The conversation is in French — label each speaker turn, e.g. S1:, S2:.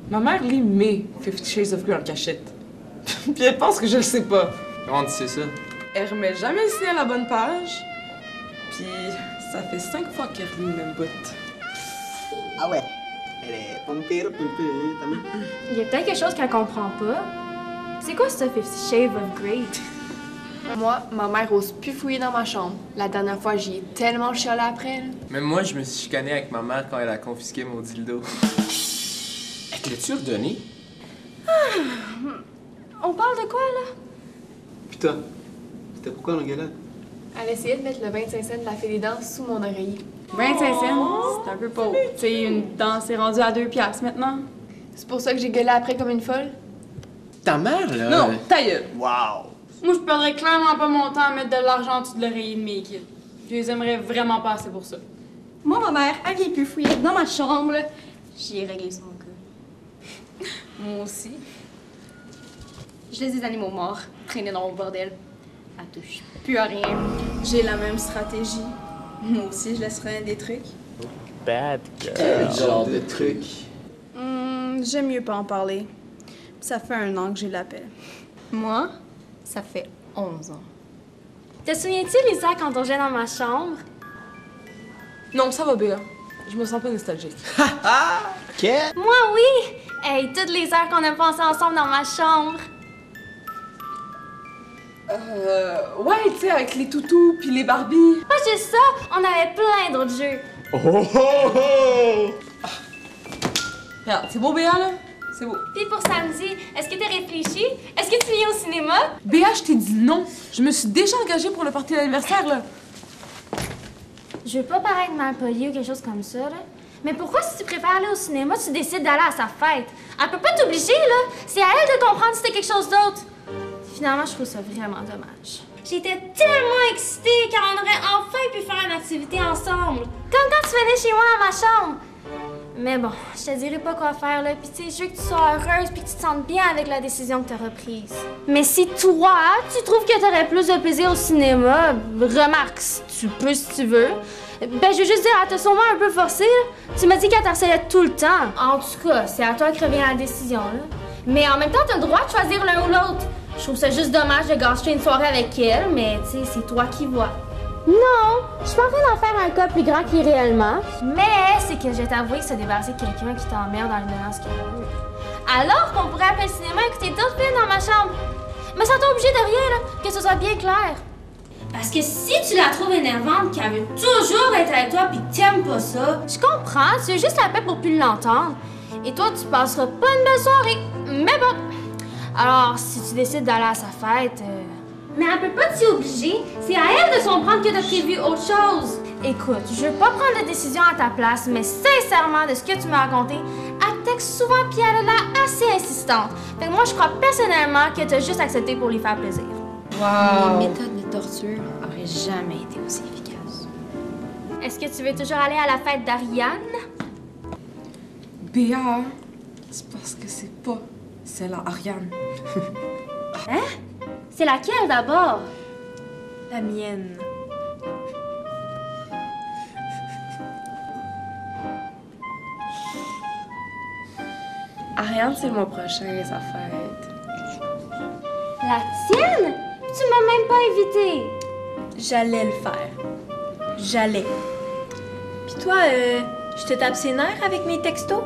S1: Ma mère lit mes 50 Shades of Grey en cachette. Puis elle pense que je le sais pas.
S2: Comment tu sais ça?
S1: Elle remet jamais le signe à la bonne page. Puis ça fait 5 fois qu'elle relit le même bout.
S3: Ah ouais, elle est pompée.
S4: Il y a peut-être quelque chose qu'elle comprend pas. C'est quoi ce 50 Shades of Grey?
S5: Moi, ma mère ose plus fouiller dans ma chambre. La dernière fois, j'y ai tellement chialé après.
S2: Même moi, je me suis chicané avec ma mère quand elle a confisqué mon dildo. Elle te l'a-tu redonné?
S4: On parle de quoi, là?
S3: Putain, c'était pourquoi l'engueulade?
S5: Elle essayait de mettre le 25 cents de la fée des danses sous mon oreiller.
S6: 25 cents, c'est un peu pauvre. Tu sais, une danse est rendue à 2 piastres maintenant.
S5: C'est pour ça que j'ai gueulé après comme une folle.
S2: Ta mère, là?
S1: Non, ta gueule.
S3: Wow!
S6: Moi, je perdrais clairement pas mon temps à mettre de l'argent en dessous de l'oreiller de mes kids. Je les aimerais vraiment pas assez pour ça.
S4: Moi, ma mère, elle vient plus fouiller dans ma chambre. J'y ai réglé son cas.
S6: Moi aussi.
S4: Je laisse des animaux morts traîner dans mon bordel. Elle touche plus à rien.
S6: J'ai la même stratégie. Moi aussi, je laisserais des trucs.
S7: Bad girl.
S2: Quel genre de truc?
S6: J'aime mieux pas en parler. Ça fait 1 an que j'ai la paix.
S4: Moi, ça fait 11 ans. Te souviens-tu, Lisa, quand on jouait dans ma chambre?
S1: Non, ça va, Béa. Je me sens pas nostalgique.
S3: Qu'est?
S4: Moi, oui! Hey, toutes les heures qu'on a passées ensemble dans ma chambre.
S1: Ouais, tu sais, avec les toutous puis les Barbies.
S4: Pas juste ça, on avait plein d'autres jeux.
S1: Regarde, c'est beau, Béa, là? C'est beau.
S4: Puis pour samedi, est-ce que t'as réfléchi? Est-ce que tu viens au cinéma?
S1: Béa, je t'ai dit non. Je me suis déjà engagée pour le party d'anniversaire, là.
S4: Je veux pas paraître mal poli ou quelque chose comme ça, là. Mais pourquoi, si tu préfères aller au cinéma, tu décides d'aller à sa fête? Elle peut pas t'obliger, là. C'est à elle de comprendre si c'était quelque chose d'autre. Finalement, je trouve ça vraiment dommage. J'étais tellement excitée car on aurait enfin pu faire une activité ensemble. Comme quand tu venais chez moi dans ma chambre. Mais bon, je te dirai pas quoi faire, là. Puis tu sais, je veux que tu sois heureuse puis que tu te sentes bien avec la décision que tu auras prise. Mais si toi, tu trouves que tu aurais plus de plaisir au cinéma, remarque, tu peux si tu veux. Ben, je veux juste dire, elle t'a sûrement un peu forcé, là. Tu m'as dit qu'elle t'harcelait tout le temps. En tout cas, c'est à toi que revient la décision, là. Mais en même temps, t'as le droit de choisir l'un ou l'autre. Je trouve ça juste dommage de gâcher une soirée avec elle, mais tu sais, c'est toi qui vois. Non, je suis pas en train d'en faire un cas plus grand qu'il est réellement. Mais c'est que je vais t'avouer que se débarrasser de quelqu'un qui t'emmerde dans les menaces qu'il veut. Alors qu'on pourrait appeler le cinéma et écouter d'autres films dans ma chambre. Mais ça t'est obligé de rien, là, que ce soit bien clair. Parce que si tu la trouves énervante, qu'elle veut toujours être avec toi pis que t'aimes pas ça, je comprends, tu veux juste la paix pour plus l'entendre. Et toi, tu passeras pas une belle soirée. Mais bon. Alors, si tu décides d'aller à sa fête... Mais elle peut pas t'y obliger. C'est à elle de comprendre que t'as prévu autre chose. Écoute, je veux pas prendre de décision à ta place, mais sincèrement, de ce que tu m'as raconté, elle texte souvent pis elle a l'air assez insistante. Fait que moi, je crois personnellement que t'as juste accepté pour lui faire plaisir.
S1: Wow.
S4: Les méthodes de torture auraient jamais été aussi efficaces. Est-ce que tu veux toujours aller à la fête d'Ariane?
S1: Béa, c'est parce que c'est pas celle-là, Ariane.
S4: Hein? C'est laquelle d'abord?
S6: La mienne.
S5: Ariane, c'est le mois prochain, sa fête.
S4: La tienne? Tu m'as même pas invitée.
S6: J'allais le faire. J'allais. Puis toi, je te tape ses nerfs avec mes textos?